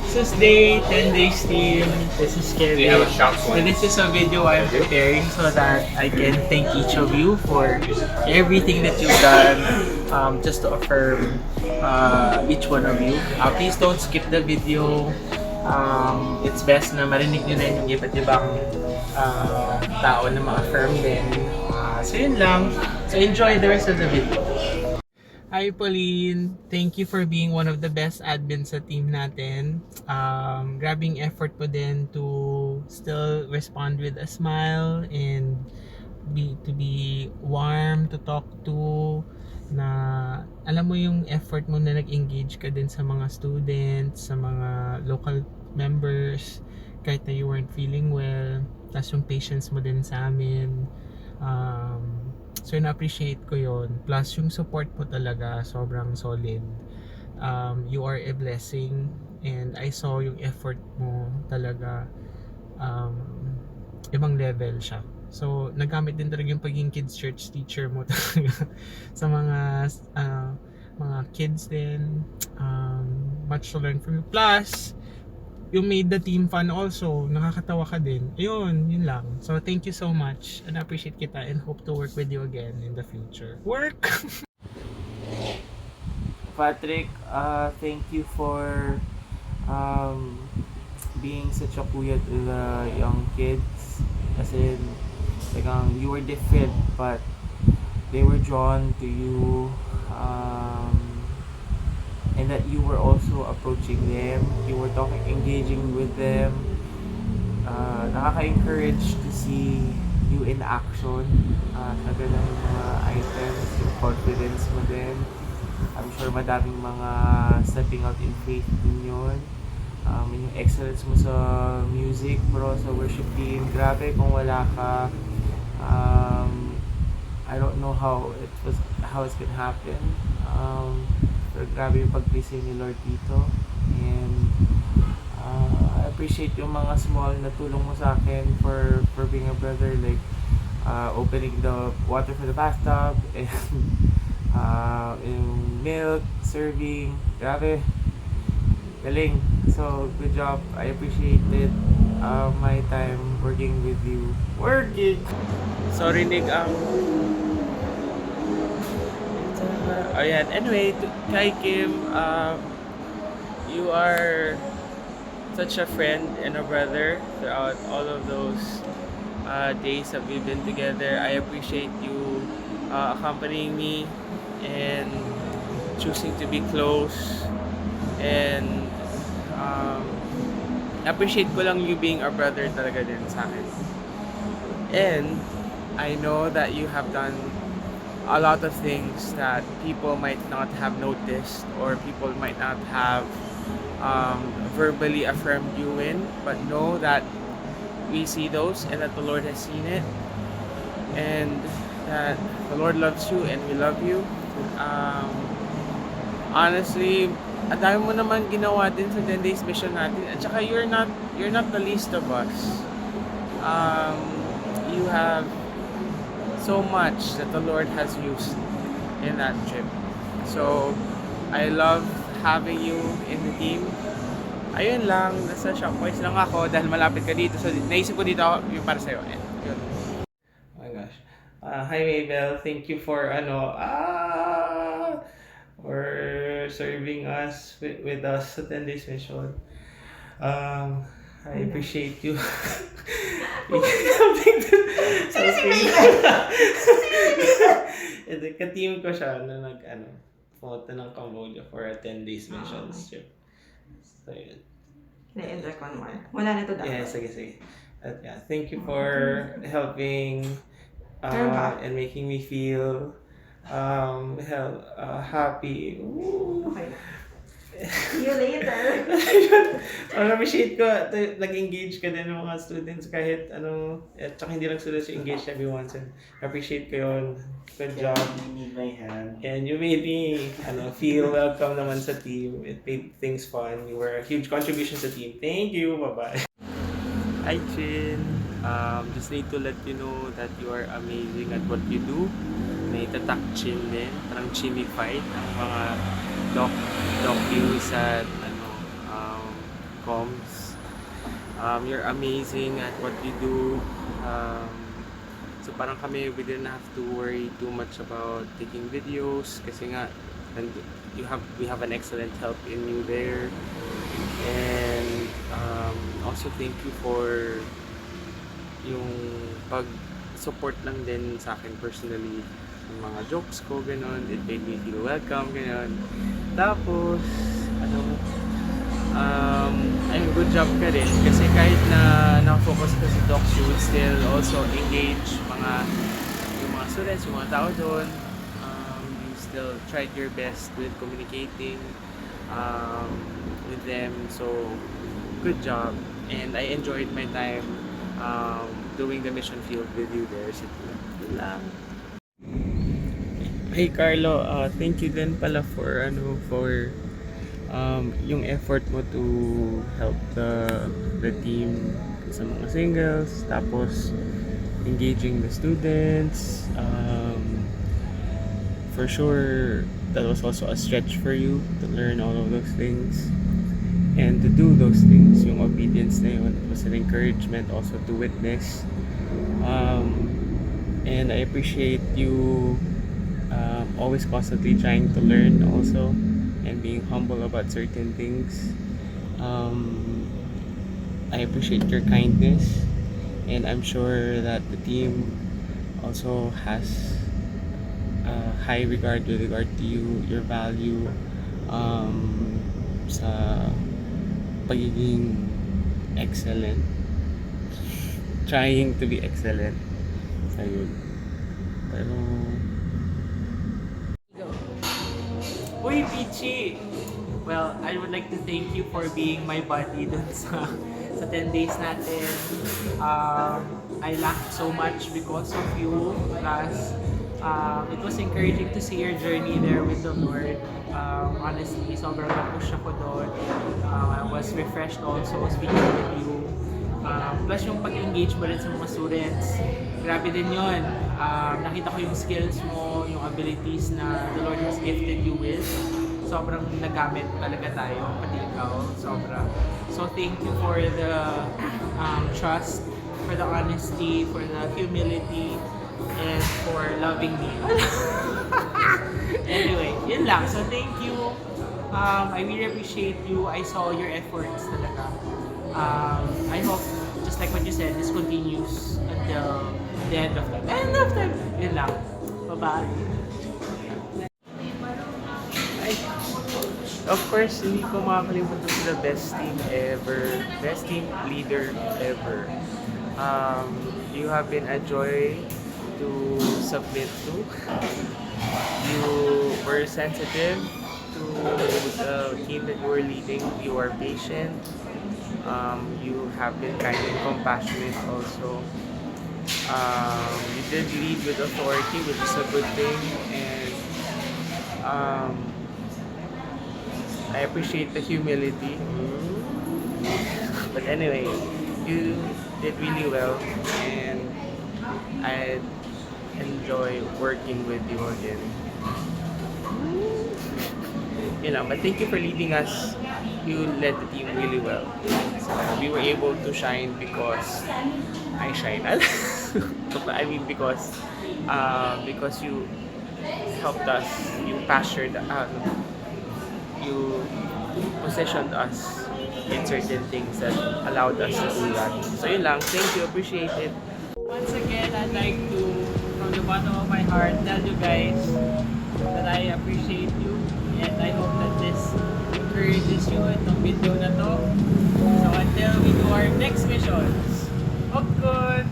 This is day 10 days team. This is Kevin. Do you have a shout So one? this is a video I'm preparing so that I can thank each of you for everything that you've done, just to affirm each one of you. Please don't skip the video. It's best na marinig nyo na yung iba't ibang tao na ma-affirm din. So yun lang. So enjoy the rest of the video. Hi Pauline, thank you for being one of the best admins sa team natin. Grabbing effort mo din to still respond with a smile and to be warm to talk to, na alam mo yung effort mo na nag-engage ka din sa mga students, sa mga local members kahit na you weren't feeling well, tas yung patience mo din sa amin. So na-appreciate ko yon. Plus yung support mo talaga sobrang solid. You are a blessing and I saw yung effort mo talaga, ibang level siya. So nagamit din talaga yung pagiging kids church teacher mo talaga sa mga kids din. Much to learn from you. Plus you made the team fun also. Nakakatawa ka din. Ayun, yun lang. So, thank you so much. And I appreciate kita and hope to work with you again in the future. Work! Patrick, thank you for being such a kuya to the young kids. Kasi, you were different but they were drawn to you. And that you were also approaching them, you were talking, engaging with them. Nakaka-encourage to see you in action sa ganang mga items, yung confidence mo din. I'm sure madaming mga stepping out in faith din yun. Yung excellence mo sa music, bro, sa worship team, grabe kung wala ka. I don't know how it's gonna happen. Pero grabe yung pag-please ni Lord dito. And I appreciate yung mga small na tulong mo sa akin for being a brother, like opening the water for the bathtub and yung milk, serving. Grabe. Galing. So, good job. I appreciate it. My time working with you. Working! Sorry, Nick. Ayan. Anyway, kay Kim, you are such a friend and a brother throughout all of those days that we've been together. I appreciate you accompanying me and choosing to be close, and appreciate ko lang you being a brother talaga din sa akin. And I know that you have done a lot of things that people might not have noticed or people might not have verbally affirmed you in, but know that we see those and that the Lord has seen it and that the Lord loves you and we love you. Honestly, ang dami mo naman ginawa din sa 10 days mission natin, at saka you're not the least of us. You have so much that the Lord has used in that trip. So, I love having you in the team. Ayun lang, nasa Shopwise lang ako dahil malapit ka dito. So, naisip ko dito yung para sa'yo. And, yun. Oh my gosh. Hi Mabel, thank you for for serving us with us sa 10 days mission. I appreciate you. Ka-team ko siya na pumunta ng Cambodia for a 10 days mission trip. So, yun. Na-inject one more. Wala na to dapat. Yeah, sige. At yeah, thank you for helping and making me feel happy. Ooh. Okay. See you later. Appreciate ko, nag-engage ka din ng mga students kahit at saka hindi lang students, you engage everyone. So, appreciate ko yun. Good job. You need my hand. And you made me feel welcome naman sa team. It made things fun. You were a huge contribution sa team. Thank you. Bye-bye. Hi, Chin. Just need to let you know that you are amazing at what you do. May tatak Chin din. Parang chimified ang mga docu at You're amazing at what you do. Um, so parang kami, we didn't have to worry too much about taking videos kasi nga, and we have an excellent help in you there. And also thank you for yung pag-support lang din sa akin personally. Yung mga jokes ko, gano'n. It made me feel welcome, gano'n. Tapos, ano, ayun, good job ka rin. Kasi kahit na nakafocus ka sa docs, you would still also engage yung mga students, yung mga tao doon. You still tried your best with communicating with them. So, good job. And I enjoyed my time doing the mission field with you there. So, yun lang. Hey Carlo, thank you din pala for yung effort mo to help the team sa mga singles, tapos engaging the students. For sure, that was also a stretch for you to learn all of those things and to do those things. Yung obedience na yun, it was an encouragement also to witness. And I appreciate you always constantly trying to learn also and being humble about certain things. I appreciate your kindness, and I'm sure that the team also has high regard with regard to you, your value sa pagiging excellent, trying to be excellent sa yun. Pero Uy, Pichi! Well, I would like to thank you for being my buddy dun sa 10 days natin. I laughed so much because of you. Plus, it was encouraging to see your journey there with the Lord. Honestly, sobrang na-push ako doon. I was refreshed also speaking with you. Plus yung pag-engage mo rin sa mga students, grabe din yun. Nakita ko yung skills mo, yung abilities na the Lord has gifted you with. Sobrang nagamit talaga tayo, pati ikaw, sobra. So thank you for the trust, for the honesty, for the humility, and for loving me. Anyway, yun lang. So thank you. I really appreciate you. I saw your efforts talaga. I hope, just like what you said, this continues until the end of time. End of time! Yun lang. Bye-bye. of course, hindi ko makakalimutan sila, best team ever, best team leader ever. You have been a joy to submit to. You were sensitive to the team that you were leading. You are patient. You have been kind and compassionate also. You did lead with authority, which is a good thing, and I appreciate the humility. But anyway, you did really well, and I enjoy working with you again. You know, but thank you for leading us. You led the team really well. So we were able to shine because I shine. I mean because you helped us, you you positioned us in certain things that allowed us to do that. So yun lang, thank you, appreciate it. Once again, I'd like to, from the bottom of my heart, tell you guys that I appreciate you, and I hope that this encourages you itong video na to. So until we do our next missions, Okun!